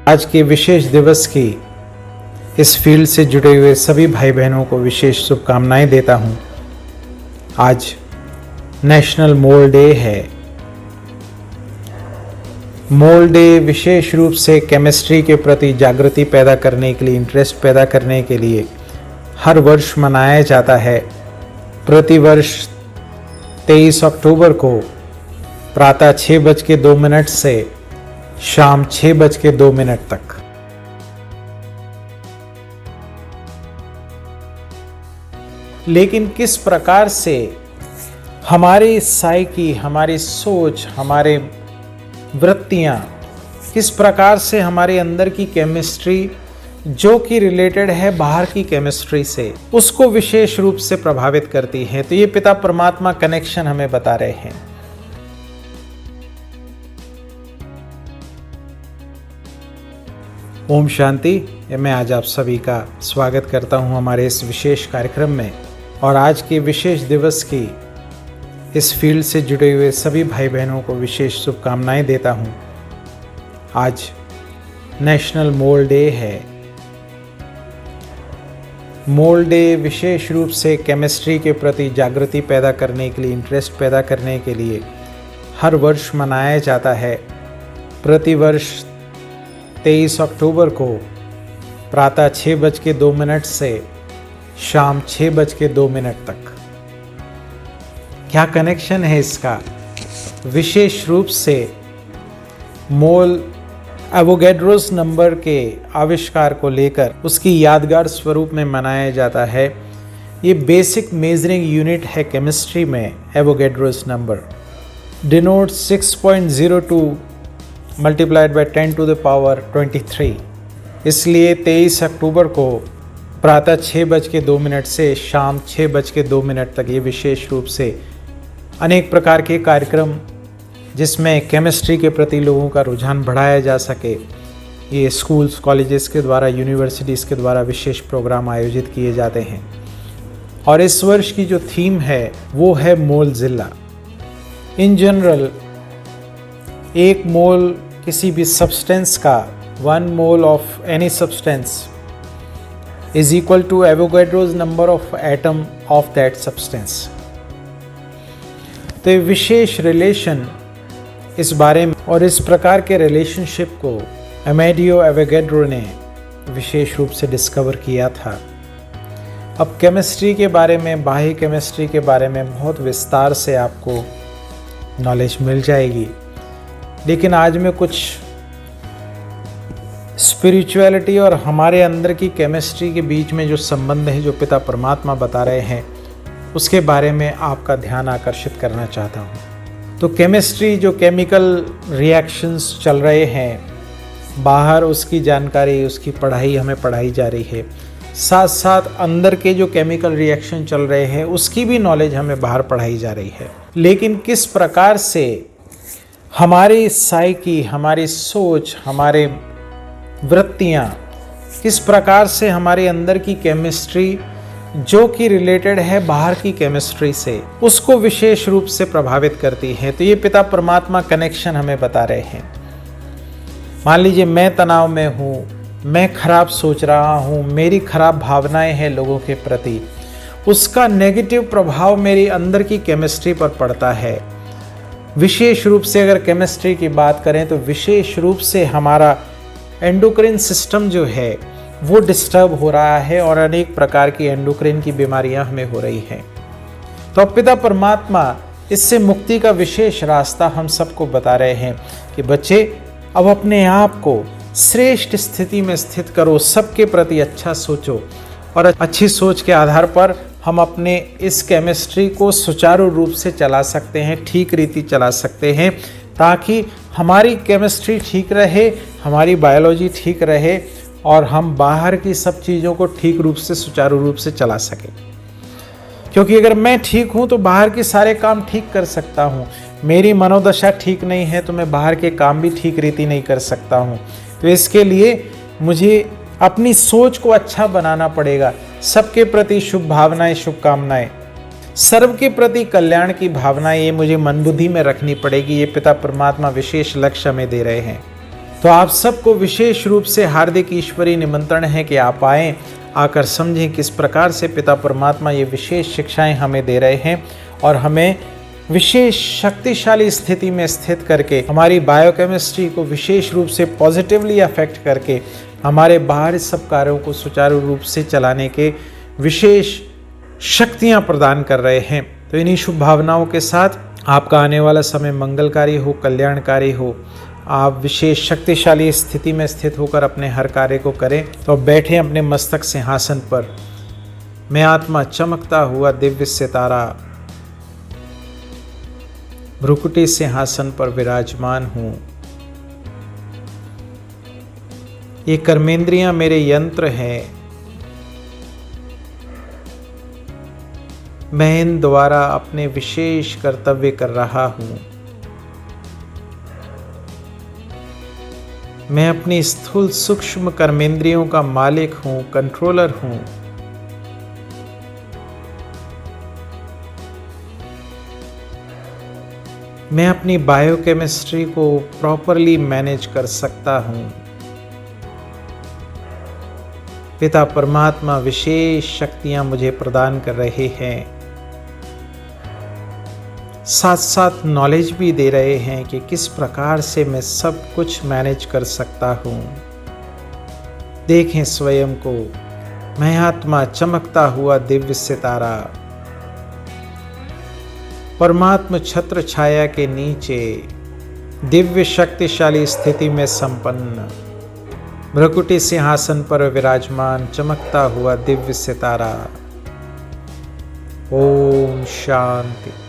आज के विशेष दिवस की इस फील्ड से जुड़े हुए सभी भाई बहनों को विशेष शुभकामनाएं देता हूं। आज नेशनल मोल डे है। मोल डे विशेष रूप से केमिस्ट्री के प्रति जागृति पैदा करने के लिए, इंटरेस्ट पैदा करने के लिए हर वर्ष मनाया जाता है। प्रतिवर्ष 23 अक्टूबर को प्रातः 6:02 से शाम 6:02 तक। लेकिन किस प्रकार से हमारी साइकी, हमारी सोच, हमारे वृत्तियां, किस प्रकार से हमारे अंदर की केमिस्ट्री जो कि रिलेटेड है बाहर की केमिस्ट्री से, उसको विशेष रूप से प्रभावित करती है। तो ये पिता परमात्मा कनेक्शन हमें बता रहे हैं। ओम शांति। मैं आज आप सभी का स्वागत करता हूं हमारे इस विशेष कार्यक्रम में, और आज के विशेष दिवस की इस फील्ड से जुड़े हुए सभी भाई बहनों को विशेष शुभकामनाएं देता हूं। आज नेशनल मोल डे है। मोल डे विशेष रूप से केमिस्ट्री के प्रति जागृति पैदा करने के लिए, इंटरेस्ट पैदा करने के लिए हर वर्ष मनाया जाता है। प्रतिवर्ष 23 अक्टूबर को प्रातः 6:02 से शाम 6:02 तक। क्या कनेक्शन है इसका? विशेष रूप से मोल एवोगैड्रोस नंबर के आविष्कार को लेकर उसकी यादगार स्वरूप में मनाया जाता है। ये बेसिक मेजरिंग यूनिट है केमिस्ट्री में। Avogadro's number denote 6.02 multiplied by 10⁻23। इसलिए 23 अक्टूबर को प्रातः 6:02 से शाम 6:02 तक ये विशेष रूप से अनेक प्रकार के कार्यक्रम, जिसमें केमिस्ट्री के प्रति लोगों का रुझान बढ़ाया जा सके, ये स्कूल्स, कॉलेजेस के द्वारा, यूनिवर्सिटीज़ के द्वारा विशेष प्रोग्राम आयोजित किए जाते हैं। और इस वर्ष की जो थीम है वो है मोलजिला। इन जनरल एक मोल किसी भी सब्सटेंस का, 1 mole of any substance is equal to Avogadro's number of atom of that substance. तो ये विशेष रिलेशन, इस बारे में और इस प्रकार के रिलेशनशिप को अमेडियो एवोगैड्रो ने विशेष रूप से डिस्कवर किया था। अब केमिस्ट्री के बारे में, बाह्य केमिस्ट्री के बारे में बहुत विस्तार से आपको नॉलेज मिल जाएगी, लेकिन आज मैं कुछ स्पिरिचुअलिटी और हमारे अंदर की केमिस्ट्री के बीच में जो संबंध है, जो पिता परमात्मा बता रहे हैं, उसके बारे में आपका ध्यान आकर्षित करना चाहता हूँ। तो केमिस्ट्री, जो केमिकल रिएक्शंस चल रहे हैं बाहर, उसकी जानकारी, उसकी पढ़ाई हमें पढ़ाई जा रही है। साथ साथ अंदर के जो केमिकल रिएक्शन चल रहे हैं उसकी भी नॉलेज हमें बाहर पढ़ाई जा रही है। लेकिन किस प्रकार से हमारी साइकी, हमारी सोच, हमारे वृत्तियां, किस प्रकार से हमारे अंदर की केमिस्ट्री जो कि रिलेटेड है बाहर की केमिस्ट्री से, उसको विशेष रूप से प्रभावित करती है। तो ये पिता परमात्मा कनेक्शन हमें बता रहे हैं। मान लीजिए मैं तनाव में हूँ, मैं खराब सोच रहा हूँ, मेरी खराब भावनाएं हैं लोगों के प्रति, उसका नेगेटिव प्रभाव मेरी अंदर की केमिस्ट्री पर पड़ता है। विशेष रूप से अगर केमिस्ट्री की बात करें तो विशेष रूप से हमारा एंडोक्रिन सिस्टम जो है वो डिस्टर्ब हो रहा है, और अनेक प्रकार की एंडोक्रिन की बीमारियां हमें हो रही हैं। तो अब पिता परमात्मा इससे मुक्ति का विशेष रास्ता हम सबको बता रहे हैं कि बच्चे, अब अपने आप को श्रेष्ठ स्थिति में स्थित करो, सबके प्रति अच्छा सोचो, और अच्छी सोच के आधार पर हम अपने इस केमिस्ट्री को सुचारू रूप से चला सकते हैं, ठीक रीति चला सकते हैं, ताकि हमारी केमिस्ट्री ठीक रहे, हमारी बायोलॉजी ठीक रहे, और हम बाहर की सब चीज़ों को ठीक रूप से, सुचारू रूप से चला सकें। क्योंकि अगर मैं ठीक हूँ तो बाहर के सारे काम ठीक कर सकता हूँ। मेरी मनोदशा ठीक नहीं है तो मैं बाहर के काम भी ठीक रीति नहीं कर सकता हूँ। तो इसके लिए मुझे अपनी सोच को अच्छा बनाना पड़ेगा। सबके प्रति शुभ भावनाएं, शुभकामनाएं, सर्व के प्रति कल्याण की भावना ये मुझे मन बुद्धि में रखनी पड़ेगी। ये पिता परमात्मा विशेष लक्ष्य हमें दे रहे हैं। तो आप सबको विशेष रूप से हार्दिक ईश्वरीय निमंत्रण है कि आप आएं, आकर समझें किस प्रकार से पिता परमात्मा ये विशेष शिक्षाएं हमें दे रहे हैं और हमें विशेष शक्तिशाली स्थिति में स्थित करके हमारी बायोकेमिस्ट्री को विशेष रूप से पॉजिटिवली अफेक्ट करके हमारे बाहर सब कार्यों को सुचारू रूप से चलाने के विशेष शक्तियां प्रदान कर रहे हैं। तो इन्हीं शुभ भावनाओं के साथ आपका आने वाला समय मंगलकारी हो, कल्याणकारी हो, आप विशेष शक्तिशाली स्थिति में स्थित होकर अपने हर कार्य को करें। तो अब बैठें अपने मस्तक सिंहासन पर। मैं आत्मा चमकता हुआ दिव्य सितारा भ्रुकुटी सिंहासन पर विराजमान हूं। ये कर्मेंद्रियां मेरे यंत्र हैं। मैं इन द्वारा अपने विशेष कर्तव्य कर रहा हूं। मैं अपनी स्थूल सूक्ष्म कर्मेंद्रियों का मालिक हूं, कंट्रोलर हूं। मैं अपनी बायोकेमिस्ट्री को प्रॉपरली मैनेज कर सकता हूं। पिता परमात्मा विशेष शक्तियां मुझे प्रदान कर रहे हैं, साथ साथ नॉलेज भी दे रहे हैं कि किस प्रकार से मैं सब कुछ मैनेज कर सकता हूं। देखें स्वयं को, मैं आत्मा चमकता हुआ दिव्य सितारा परमात्मा छत्र छाया के नीचे दिव्य शक्तिशाली स्थिति में संपन्न भ्रुकुटी सिंहासन पर विराजमान चमकता हुआ दिव्य सितारा। ओम शांति।